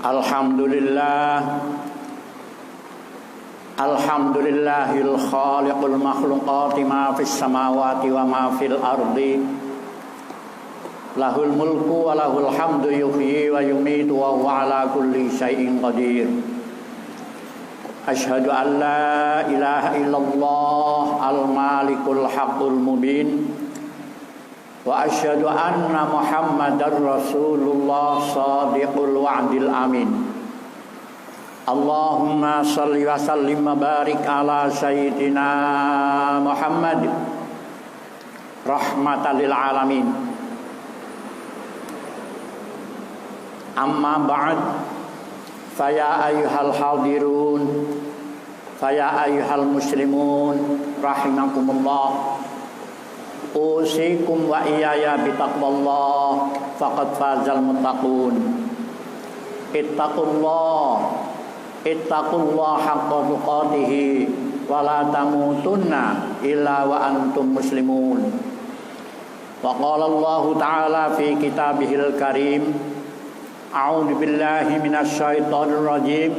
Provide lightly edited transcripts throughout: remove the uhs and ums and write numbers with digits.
Alhamdulillahil khaliqul makhluqati ma fis samawati wa ma fil ardi. Lahul mulku wa lahul hamdu yuhyi wa yumitu wa huwa ala kulli syai'in qadir. Asyhadu an la ilaha illallah al-malikul haqqul mubin. Wa asyhadu anna Muhammadar Rasulullah shadiqul wa'dil amin. Allahumma salli wa sallim wa barik ala sayyidina Muhammad rahmatan lil alamin. Amma ba'd, faya ayyuhal hadirun, faya ayyuhal muslimun rahimakumullah. Usikum wa iyaya bitaqwallah faqad fazal muttaqun. Ittaqullah haqqa tuqatih wa la tamutunna illa wa antum muslimun. Wa qala Allah ta'ala fi kitabihil karim, a'udzu billahi minasy syaithanir rajim.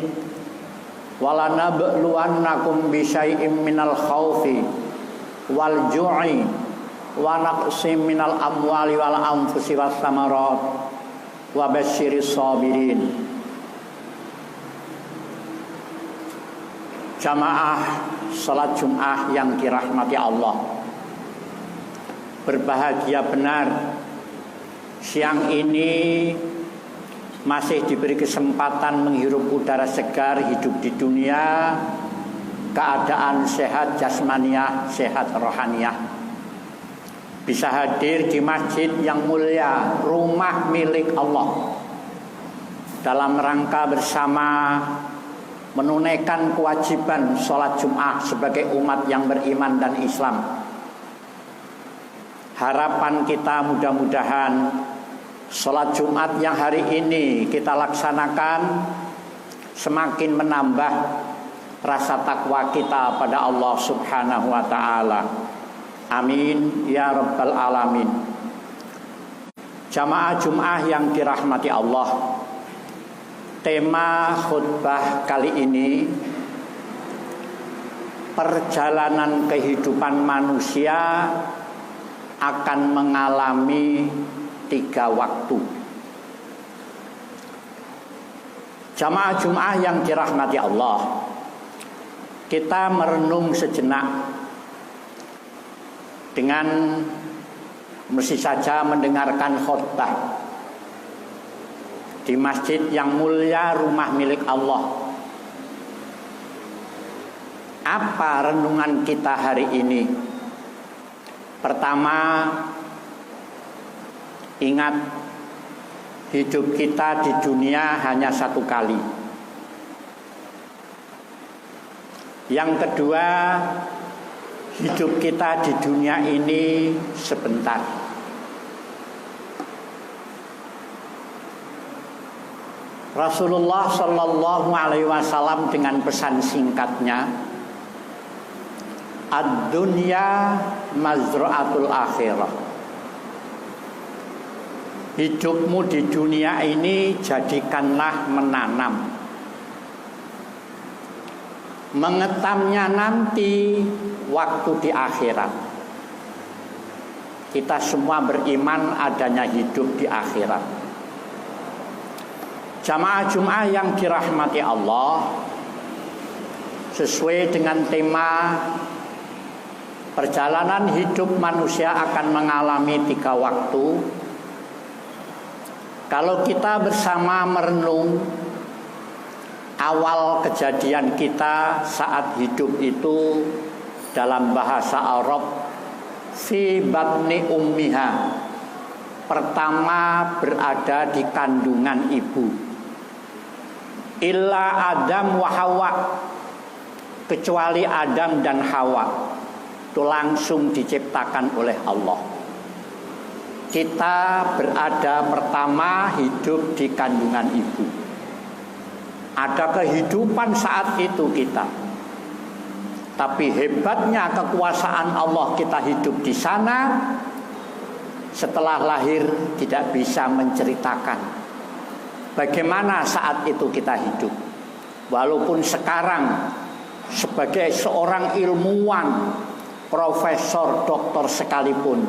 Wa lanabluwannakum bi syai'im minal khaufi wal ju'i wa naqsim minal amwali wal anfusi was samarat wa basyiris sabirin. Jamaah salat Jum'ah yang dirahmati Allah, berbahagia benar siang ini masih diberi kesempatan menghirup udara segar, hidup di dunia, keadaan sehat jasmaniah, sehat rohaniah. Bisa hadir di masjid yang mulia, rumah milik Allah, dalam rangka bersama menunaikan kewajiban sholat Jum'ah sebagai umat yang beriman dan Islam. Harapan kita mudah-mudahan sholat Jumat yang hari ini kita laksanakan semakin menambah rasa takwa kita pada Allah Subhanahu wa ta'ala. Amin ya rabbal alamin. Jamaah Jum'ah yang dirahmati Allah, tema khutbah kali ini perjalanan kehidupan manusia akan mengalami 3 waktu. Jamaah Jum'ah yang dirahmati Allah, kita merenung sejenak dengan mesti saja mendengarkan khutbah di masjid yang mulia, rumah milik Allah. Apa renungan kita hari ini? Pertama, ingat hidup kita di dunia hanya 1 kali. Yang kedua, hidup kita di dunia ini sebentar. Rasulullah Shallallahu Alaihi Wasallam dengan pesan singkatnya, ad-dunya mazra'atul akhirah. Hidupmu di dunia ini jadikanlah menanam. Mengetamnya nanti waktu di akhirat. Kita semua beriman adanya hidup di akhirat. Jamaah Jum'ah yang dirahmati Allah, sesuai dengan tema perjalanan hidup manusia akan mengalami 3 waktu. Kalau kita bersama merenung awal kejadian kita saat hidup itu, dalam bahasa Arab fi batni ummiha, pertama berada di kandungan ibu. Illa Adam wa Hawa, kecuali Adam dan Hawa, itu langsung diciptakan oleh Allah. Kita berada pertama hidup di kandungan ibu. Ada kehidupan saat itu kita. Tapi hebatnya kekuasaan Allah, kita hidup di sana. Setelah lahir tidak bisa menceritakan. bagaimana saat itu kita hidup. Walaupun sekarang sebagai seorang ilmuwan, profesor, doktor sekalipun,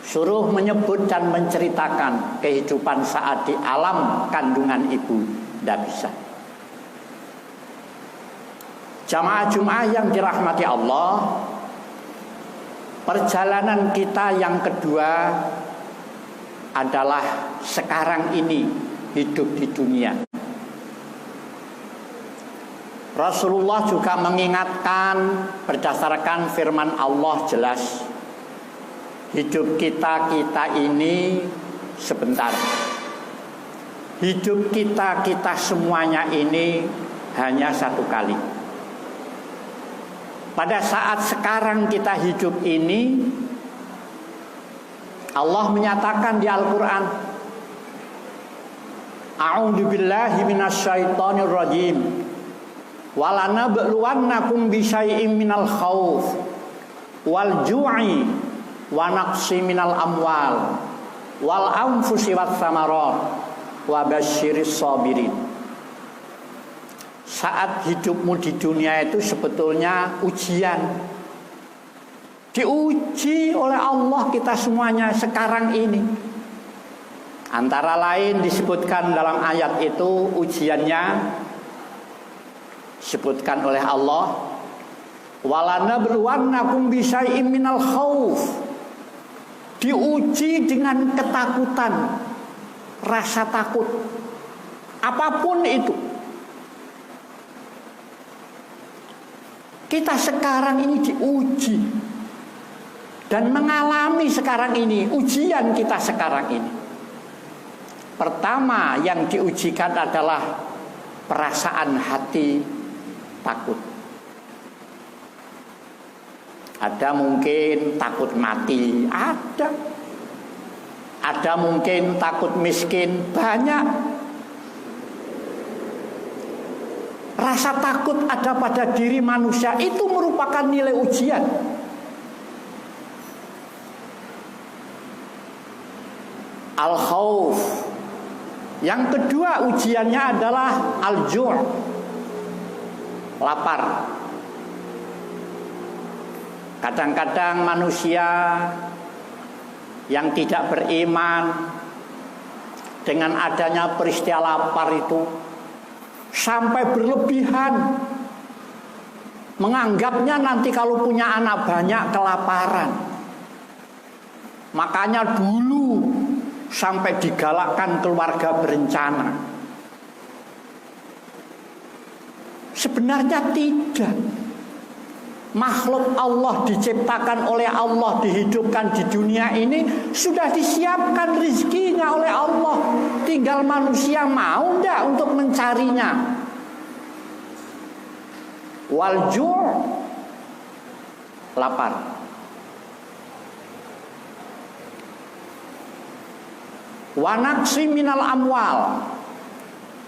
suruh menyebut dan menceritakan kehidupan saat di alam kandungan ibu, tidak bisa. Jamaah Jumat yang dirahmati Allah, perjalanan kita yang kedua adalah sekarang ini hidup di dunia. Rasulullah juga mengingatkan berdasarkan firman Allah jelas, hidup kita ini sebentar. Hidup kita semuanya ini hanya satu kali. Pada saat sekarang kita hidup ini, Allah menyatakan di Al-Quran, A'udzubillahi minasyaitonir rajim. Walanabluwannakum bisyai'im minal khauf wal ju'i wa naqsi minal amwal wal anfusi was samarat wa basyiris sabirin. Saat hidupmu di dunia itu sebetulnya ujian. Diuji oleh Allah kita semuanya sekarang ini. Antara lain disebutkan dalam ayat itu ujiannya disebutkan oleh Allah, walanabluwannakum bisyai'im minal khauf. Diuji dengan ketakutan, rasa takut, apapun itu. Kita sekarang ini diuji dan mengalami sekarang ini ujian kita sekarang ini. Pertama yang diujikan adalah perasaan hati takut. Ada mungkin takut mati, ada mungkin takut miskin, banyak. Rasa takut ada pada diri manusia, itu merupakan nilai ujian. Al-khauf. Yang kedua ujiannya adalah al-ju', lapar. Kadang-kadang manusia yang tidak beriman dengan adanya peristiwa lapar itu sampai berlebihan, menganggapnya nanti kalau punya anak banyak kelaparan. Makanya dulu sampai digalakkan keluarga berencana. Sebenarnya tidak. Makhluk Allah diciptakan oleh Allah, dihidupkan di dunia ini, sudah disiapkan rezekinya oleh Allah. Tinggal manusia mau enggak untuk mencarinya. Wal-ju', lapar. Wa naqsi minal amwal.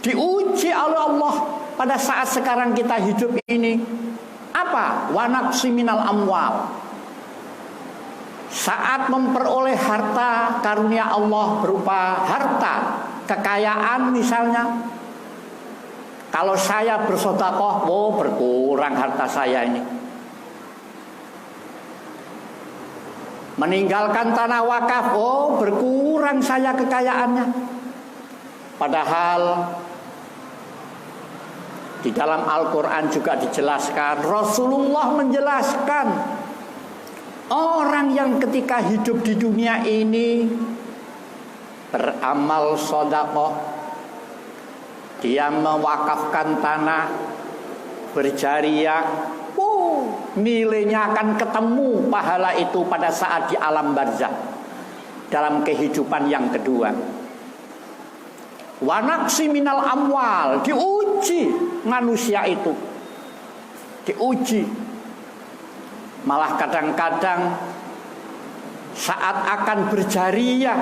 Diuji oleh Allah pada saat sekarang kita hidup ini. Apa? Wa naqsi minal amwal. Saat memperoleh harta karunia Allah berupa harta, kekayaan misalnya. Kalau saya bersedekah, berkurang harta saya ini. Meninggalkan tanah wakaf, berkurang saya kekayaannya. Padahal di dalam Al-Quran juga dijelaskan, Rasulullah menjelaskan, orang yang ketika hidup di dunia ini beramal sedekah, dia mewakafkan tanah, berjariah, nilainya akan ketemu pahala itu pada saat di alam barzakh, dalam kehidupan yang kedua. Wa naqsi minal amwal, diuji manusia itu, diuji. Malah kadang-kadang saat akan berjariah,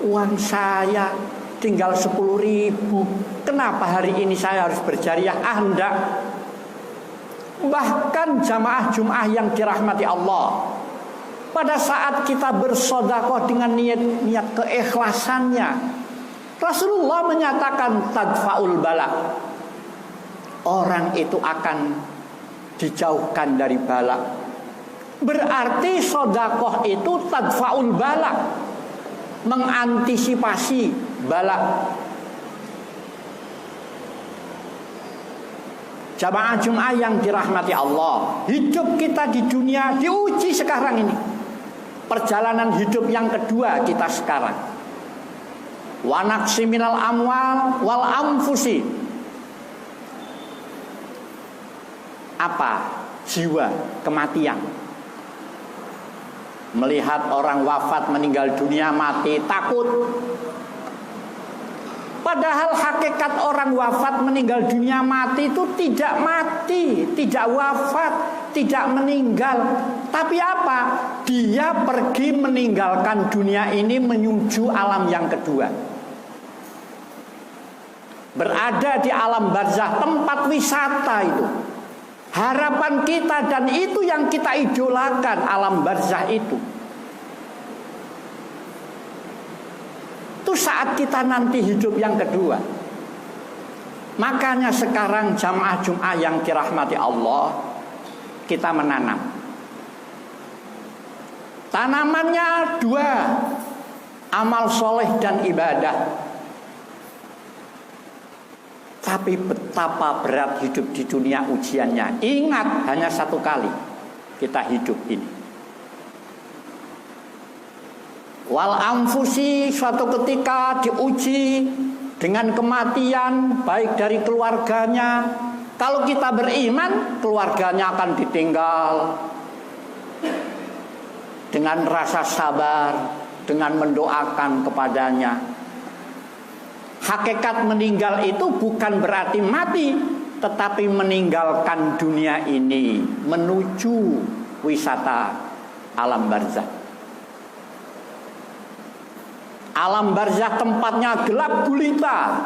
uang saya tinggal 10.000, kenapa hari ini saya harus berjariah? Enggak. Bahkan jamaah Jumat yang dirahmati Allah, pada saat kita bersedekah dengan niat keikhlasannya, Rasulullah menyatakan tadfa'ul bala. Orang itu akan dijauhkan dari bala. Berarti sedekah itu tadfa'ul bala, mengantisipasi bala. Jamaah Jumat yang dirahmati Allah, hidup kita di dunia diuji sekarang ini. Perjalanan hidup yang kedua kita sekarang. Wa naqsi minal amwal wal anfusi. Apa? Jiwa, kematian. Melihat orang wafat meninggal dunia, mati, takut. Padahal hakikat orang wafat meninggal dunia mati itu tidak mati, tidak wafat, tidak meninggal. Tapi apa? Dia pergi meninggalkan dunia ini menuju alam yang kedua. Berada di alam barzakh, tempat wisata itu. Harapan kita dan itu yang kita idolakan, alam barzakh itu. Itu saat kita nanti hidup yang kedua. Makanya sekarang jamaah Jumat yang dirahmati Allah, kita menanam. Tanamannya dua, amal soleh dan ibadah. Tapi betapa berat hidup di dunia ujiannya. Ingat, hanya satu kali kita hidup ini. Wal anfusi, suatu ketika diuji dengan kematian, baik dari keluarganya. Kalau kita beriman, keluarganya akan ditinggal. Dengan rasa sabar, dengan mendoakan kepadanya. Hakikat meninggal itu bukan berarti mati, tetapi meninggalkan dunia ini menuju wisata alam barzakh. Alam barzakh tempatnya gelap gulita.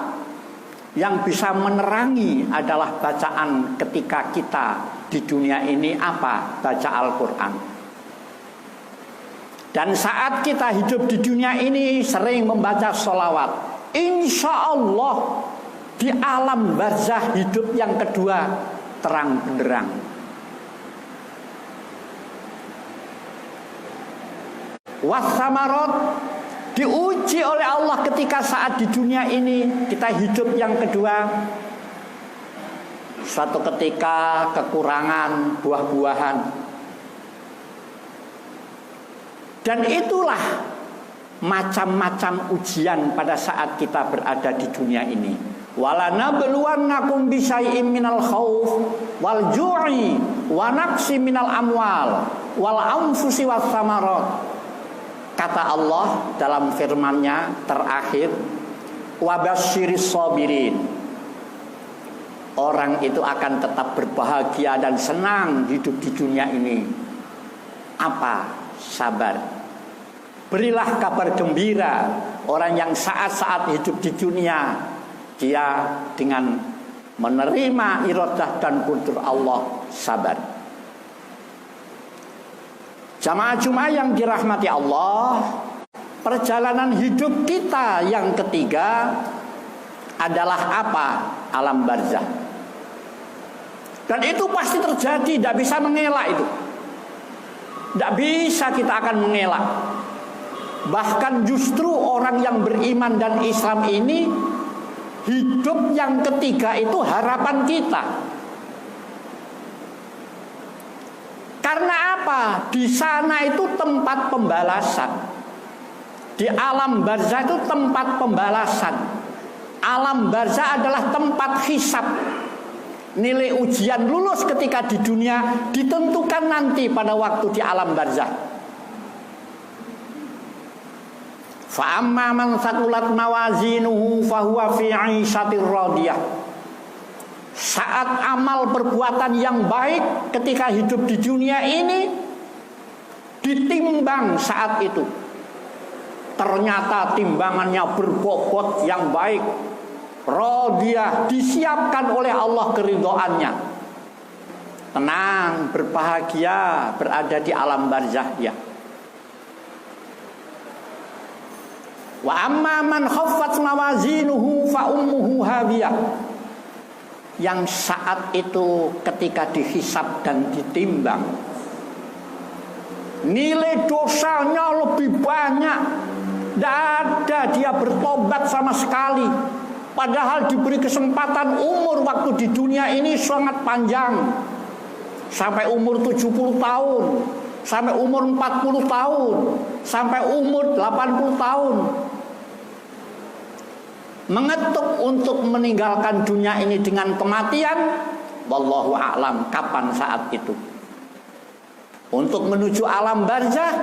Yang bisa menerangi adalah bacaan ketika kita di dunia ini apa? Baca Al-Quran. Dan saat kita hidup di dunia ini sering membaca sholawat. Insya Allah di alam barzakh hidup yang kedua terang benderang. Wasamarot, diuji oleh Allah ketika saat di dunia ini kita hidup yang kedua. Suatu ketika kekurangan buah-buahan. Dan itulah macam-macam ujian pada saat kita berada di dunia ini. Walanabluwannakum bisyai'im minal khauf wal ju'i wa naqsi minal amwal wal anfusi was samarat. Kata Allah dalam firman-Nya terakhir, wabasyiris sabirin. Orang itu akan tetap berbahagia dan senang hidup di dunia ini. Apa? Sabar. Berilah kabar gembira orang yang saat-saat hidup di dunia dia dengan menerima iradah dan kudur Allah sabar. Jamaah Jumat yang dirahmati Allah, perjalanan hidup kita yang ketiga adalah apa? Alam barzakh. Dan itu pasti terjadi, tidak bisa mengelak itu. Tidak bisa kita akan mengelak. Bahkan justru orang yang beriman dan Islam ini, hidup yang ketiga itu harapan kita. Karena apa? Di sana itu tempat pembalasan. Di alam barzakh itu tempat pembalasan. Alam barzakh adalah tempat hisab. Nilai ujian lulus ketika di dunia ditentukan nanti pada waktu di alam barzakh. Fa amma man thaqulat mawazinuhu fahuwa fi 'ishatir radiyah. Saat amal perbuatan yang baik ketika hidup di dunia ini ditimbang saat itu, ternyata timbangannya berbobot yang baik, radiyah, disiapkan oleh Allah keridhoannya. Tenang, berbahagia berada di alah barzakh ya. Wa amma man khaffat mawazinuhu fa ummuhu hawiyah. Yang saat itu ketika dihisab dan ditimbang, nilai dosanya lebih banyak. Tidak ada dia bertobat sama sekali. Padahal diberi kesempatan umur waktu di dunia ini sangat panjang. Sampai umur 70 tahun, sampai umur 40 tahun, sampai umur 80 tahun. Mengetuk untuk meninggalkan dunia ini dengan kematian, wallahu a'lam kapan saat itu. Untuk menuju alam barzah,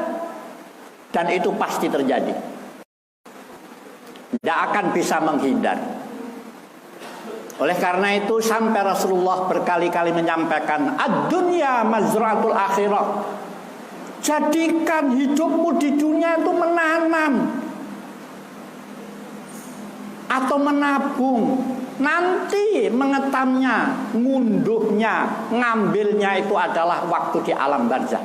dan itu pasti terjadi. Tidak akan bisa menghindar. Oleh karena itu sampai Rasulullah berkali-kali menyampaikan ad-dunya mazra'atul akhirah. Jadikan hidupmu di dunia itu menanam atau menabung. Nanti mengetamnya, ngunduhnya, ngambilnya itu adalah waktu di alam barzah.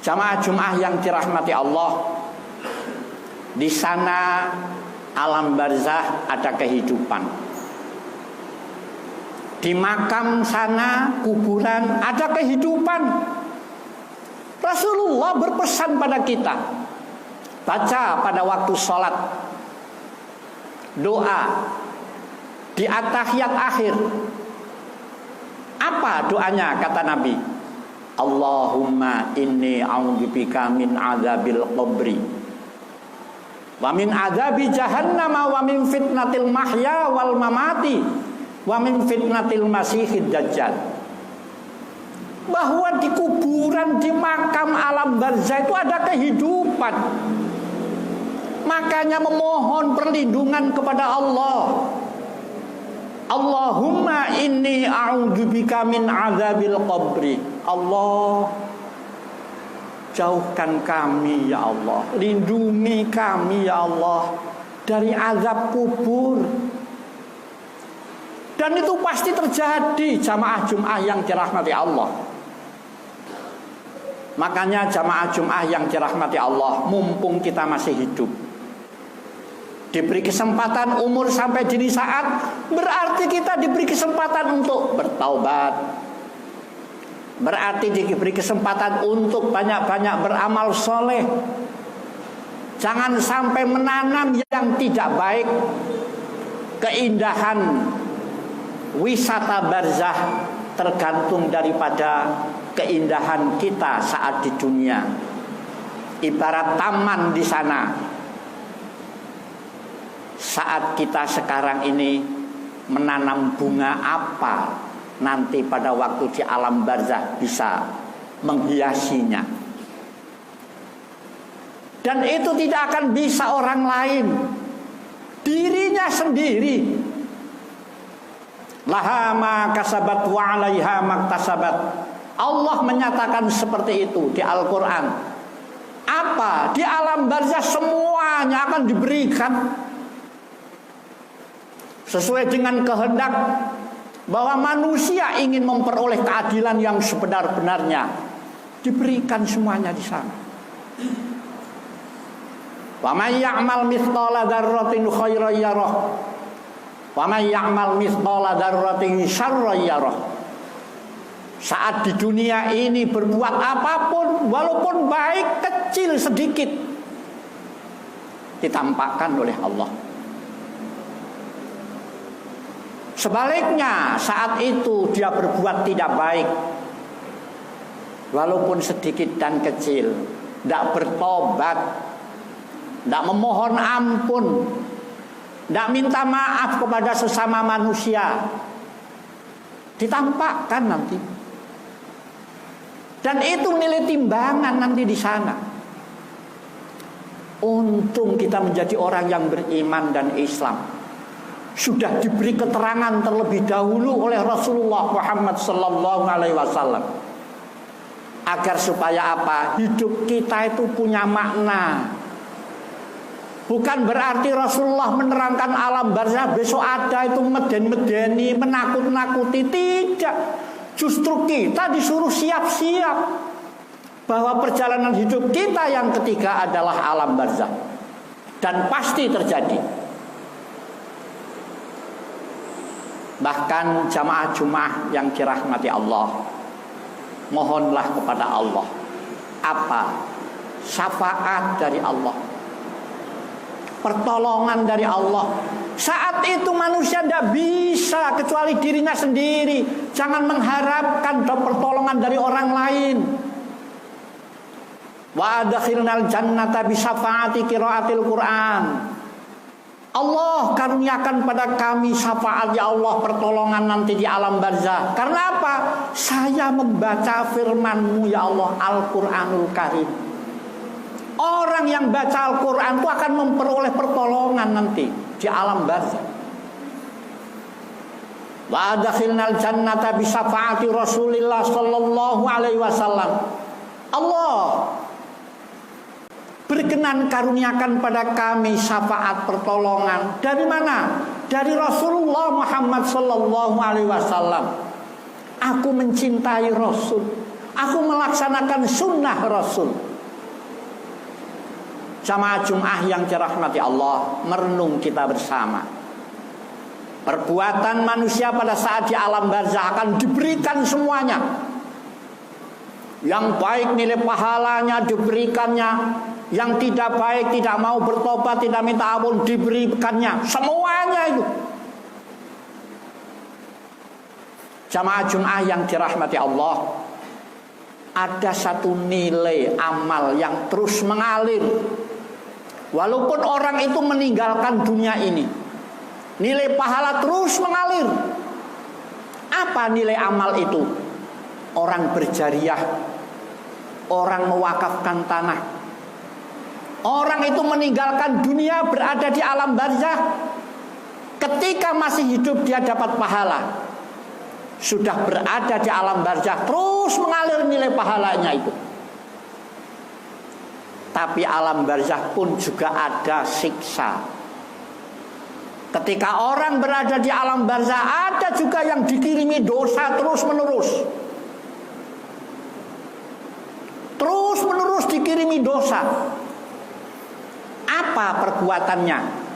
Jamaah Jumat yang dirahmati Allah, di sana alam barzah ada kehidupan. Di makam sana, kuburan, ada kehidupan. Rasulullah berpesan pada kita, baca pada waktu sholat doa di at-tahiyat akhir. Apa doanya kata Nabi? Allahumma inni a'udzubika min adzabil qabri wa min adzabi jahannam wa min fitnatil mahya wal mamati wa min fitnatil masihid dajjal. Bahwa di kuburan, di makam alam barzah itu ada kehidupan. Makanya memohon perlindungan kepada Allah. Allahumma inni a'udzubika min adzabil qabri. Allah, jauhkan kami ya Allah, lindungi kami ya Allah dari azab kubur. Dan itu pasti terjadi, jamaah Jumat yang dirahmati Allah. Makanya jamaah Jumat yang dirahmati Allah, mumpung kita masih hidup, diberi kesempatan umur sampai dini saat, berarti kita diberi kesempatan untuk bertaubat. Berarti diberi kesempatan untuk banyak-banyak beramal soleh. Jangan sampai menanam yang tidak baik. Keindahan wisata barzah tergantung daripada keindahan kita saat di dunia. Ibarat taman di sana. Saat kita sekarang ini menanam bunga apa, nanti pada waktu di alam barzah bisa menghiasinya. Dan itu tidak akan bisa orang lain, dirinya sendiri. Laha ma kasabat wa 'alaiha maktasabat. Allah menyatakan seperti itu di Al-Quran. Apa? Di alam barzah semuanya akan diberikan sesuai dengan kehendak, bahwa manusia ingin memperoleh keadilan yang sebenar-benarnya. Diberikan semuanya di sana. Wa may ya'mal mithqala dzarratin khairan yarah wa may ya'mal mithqala dzarratin syarran yarah. Saat di dunia ini berbuat apapun, walaupun baik kecil sedikit, ditampakkan oleh Allah. Sebaliknya saat itu dia berbuat tidak baik, walaupun sedikit dan kecil, tidak bertobat, tidak memohon ampun, tidak minta maaf kepada sesama manusia, ditampakkan nanti. Dan itu nilai timbangan nanti di sana. Untung kita menjadi orang yang beriman dan Islam. Sudah diberi keterangan terlebih dahulu oleh Rasulullah Muhammad sallallahu alaihi wasallam. Agar supaya apa? Hidup kita itu punya makna. Bukan berarti Rasulullah menerangkan alam barzah besok ada itu meden-medeni, menakut-nakuti. Tidak. Justru kita disuruh siap-siap. bahwa perjalanan hidup kita yang ketiga adalah alam barzakh, dan pasti terjadi. Bahkan jamaah Jumat yang dirahmati Allah, mohonlah kepada Allah apa? Syafaat dari Allah, pertolongan dari Allah. Saat itu manusia tidak bisa kecuali dirinya sendiri. Jangan mengharapkan pertolongan dari orang lain. Wa adkhilnal jannata bi syafaati qiraatil Quran. Allah karuniakan pada kami syafaat ya Allah, pertolongan nanti di alam barzakh. Karena apa? Saya membaca firman-Mu ya Allah, Al-Qur'anul Karim. Orang yang baca Al-Quran itu akan memperoleh pertolongan nanti di alam barzakh. Wa adkhilnal jannata bi syafaati Rasulillah sallallahu alaihi wasallam. Allah berkenan karuniakan pada kami syafaat pertolongan. Dari mana? Dari Rasulullah Muhammad sallallahu alaihi wasallam. Aku mencintai Rasul. Aku melaksanakan sunnah Rasul. Jamaah Jumat yang dirahmati Allah, merenung kita bersama. Perbuatan manusia pada saat di alam barzakh akan diberikan semuanya. Yang baik nilai pahalanya diberikannya, yang tidak baik, tidak mau bertobat, tidak minta ampun, diberikannya. Semuanya itu. Jamaah Jumat yang dirahmati Allah, ada satu nilai amal yang terus mengalir walaupun orang itu meninggalkan dunia ini. Nilai pahala terus mengalir. Apa nilai amal itu? Orang berjariah, orang mewakafkan tanah. Orang itu meninggalkan dunia, berada di alam barzakh. Ketika masih hidup dia dapat pahala. Sudah berada di alam barzakh, terus mengalir nilai pahalanya itu. Tapi alam barzakh pun juga ada siksa. Ketika orang berada di alam barzakh, ada juga yang dikirimi dosa terus menerus. Terus menerus dikirimi dosa. Apa perbuatannya?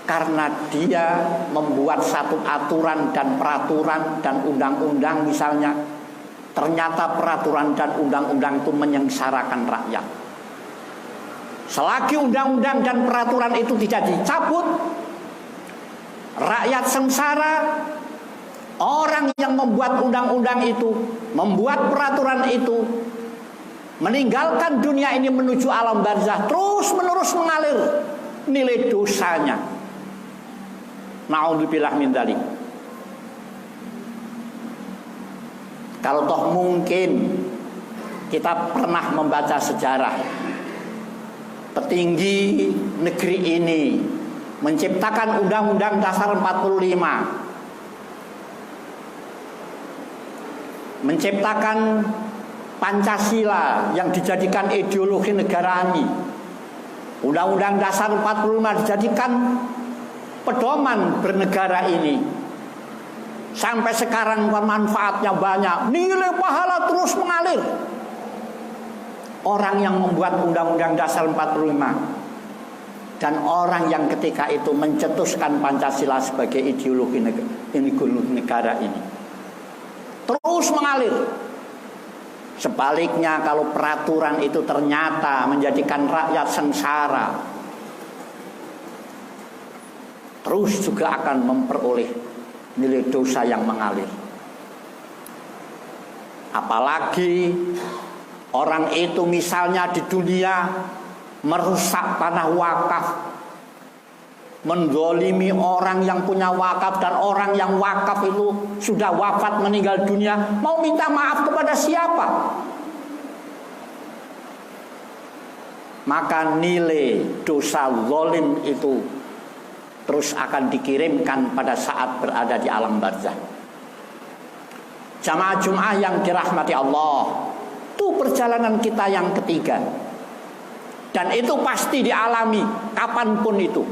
Karena dia membuat satu aturan dan peraturan dan undang-undang misalnya. Ternyata peraturan dan undang-undang itu menyengsarakan rakyat. Selagi undang-undang dan peraturan itu tidak dicabut, rakyat sengsara. Orang yang membuat undang-undang itu, membuat peraturan itu, meninggalkan dunia ini menuju alam barzakh, terus menerus mengalir nilai dosanya. Na'udzubillah min dzalik. Kalau toh mungkin kita pernah membaca sejarah, petinggi negeri ini menciptakan Undang-Undang Dasar 45, menciptakan Pancasila yang dijadikan ideologi negara ini. Undang-Undang Dasar 45 dijadikan pedoman bernegara ini. Sampai sekarang manfaatnya banyak, nilai pahala terus mengalir. Orang yang membuat Undang-Undang Dasar 45 dan orang yang ketika itu mencetuskan Pancasila sebagai ideologi negara ini terus mengalir. Sebaliknya kalau peraturan itu ternyata menjadikan rakyat sengsara, terus juga akan memperoleh nilai dosa yang mengalir. Apalagi orang itu misalnya di dunia merusak tanah wakaf, menzalimi orang yang punya wakaf, dan orang yang wakaf itu sudah wafat meninggal dunia, mau minta maaf kepada siapa? Maka nilai dosa zalim itu terus akan dikirimkan pada saat berada di alam barzakh. Jamaah Jumat yang dirahmati Allah, itu perjalanan kita yang ketiga, dan itu pasti dialami kapanpun itu.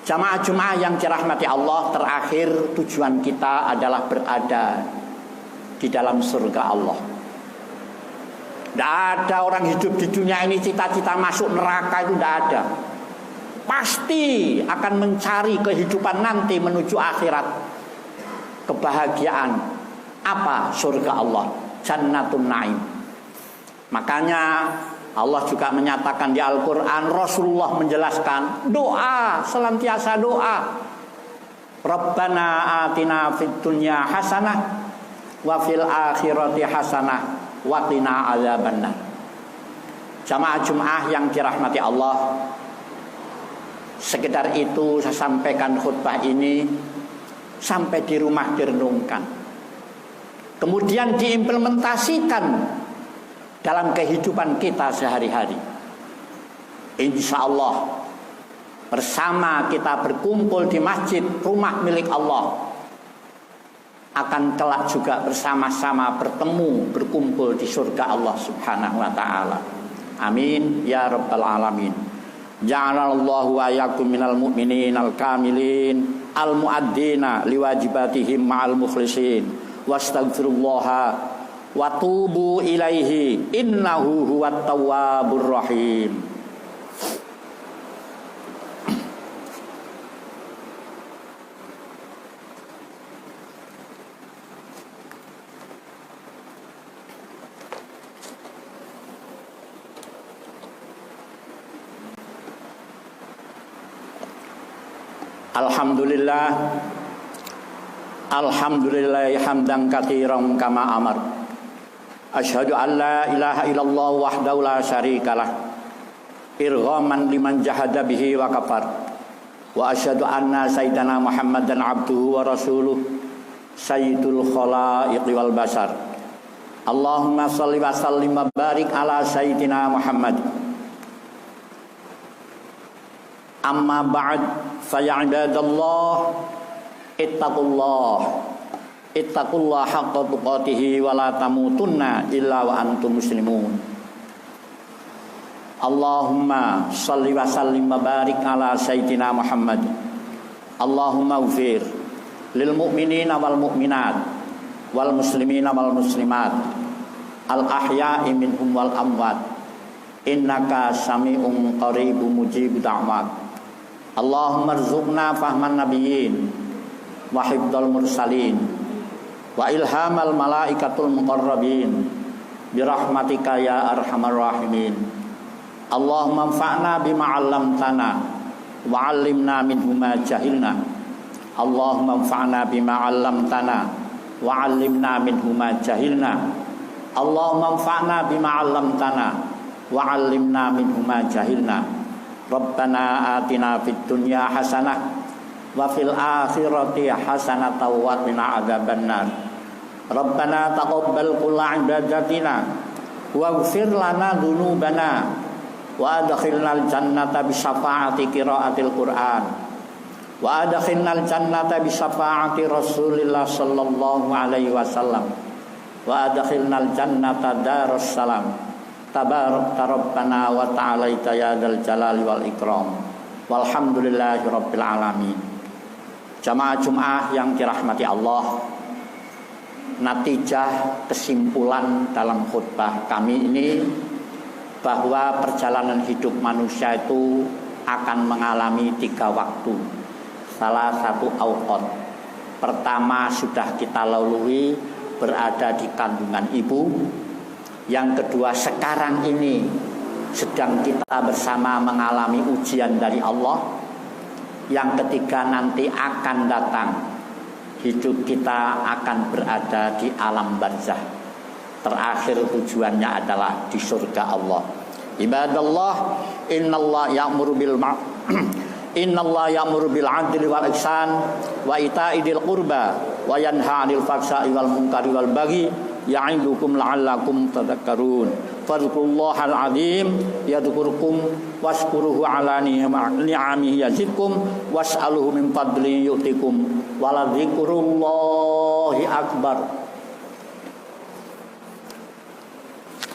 Jamaah Jumat yang dirahmati Allah, terakhir tujuan kita adalah berada di dalam surga Allah. Tidak ada orang hidup di dunia ini cita-cita masuk neraka, itu tidak ada. Pasti akan mencari kehidupan nanti menuju akhirat. Kebahagiaan apa? Surga Allah, Jannatun Naim. Makanya Allah juga menyatakan di Al-Quran, Rasulullah menjelaskan, doa, senantiasa doa. Rabbana atina fid dunya hasanah wa fil akhirati hasanah wa qina adzabannar. Jamaah Jumat yang dirahmati Allah, sekedar itu saya sampaikan khutbah ini, sampai di rumah direnungkan, kemudian diimplementasikan dalam kehidupan kita sehari-hari. Insya Allah bersama kita berkumpul di masjid, rumah milik Allah, akan kelak juga bersama-sama bertemu, berkumpul di surga Allah Subhanahu wa ta'ala. Amin ya rabbal alamin. Ja'alallahu wa iyyakum minal mu'minin al-kamilin al-mu'addina liwajibatihim ma'al mukhlisin wastaghfirullaha wa tubu ilaihi innahu huwat tawwabur rahim. Alhamdulillah, alhamdulillah hamdan katsiran kama amar. Asyhadu an la ilaha illallah wahdahu la syarikalah irghaman liman jahada bihi wa kafar. Wa asyhadu anna sayyidana Muhammadan abduhu wa rasuluh sayyidul khalaiqi wal basar. Allahumma shalli wa sallim wa barik ala sayyidina Muhammad. Amma ba'd, fa ya ibadallah ittaqullah haqqa tuqatih wa la tamutunna illa wa antum muslimun. Allahumma shalli wa sallim wa barik ala sayyidina Muhammad. Allahumma ighfir lil mu'minina wal mu'minat wal muslimina wal muslimat al ahya'i minhum wal amwat innaka sami'un qaribun mujibud da'wat. Allahumma rzuqna fahman nabiyyin wa hifdzal mursalin wa ilhamal malaikatul muqarrabin birahmatika ya arhamar rahimin. Allahumma anfa'na bima 'allamtana wa 'allimna minhu ma jahilna. Allahumma anfa'na bima 'allamtana wa 'allimna minhu ma jahilna. Allahumma anfa'na bima 'allamtana wa 'allimna minhu ma jahilna. Rabbana atina fid dunya hasanah wa fil akhirati hasanah wa qina adzabannar. Rabbana taqabbal kulla ibadatina waghfir lana dzunubana wa adkhilnal jannata bi syafaati qiraatil Qur'an wa adkhilnal jannata bi syafaati Rasulillah sallallahu alaihi wasallam wa adkhilnal jannata darus salam. Tabarakta Rabbana wa ta'alaita ya dzal jalali wal ikram. Walhamdulillahi rabbil alamin. Jamaah Jumat yang dirahmati Allah, natijah kesimpulan dalam khutbah kami ini bahwa perjalanan hidup manusia itu akan mengalami 3 waktu. Salah satu awqat pertama sudah kita lalui, berada di kandungan ibu. Yang kedua, sekarang ini sedang kita bersama mengalami ujian dari Allah. Yang ketiga, nanti akan datang, hidup kita akan berada di alam barzakh. Terakhir tujuannya adalah di surga Allah. Ibadallah, innallah ya'muru bil Innallah ya'muru bil 'adli wal ihsan wa ita'i dzil qurba wa yanha 'anil fahsya'i wal munkari wal baghi ya'idukum la'allakum tadhakkarun. Fadhkurullahal 'azim yadhkurkum washkuruhu 'ala ni'amihi yazidkum was'aluhu min fadlihi yu'tikum wa la dzikrullahi akbar.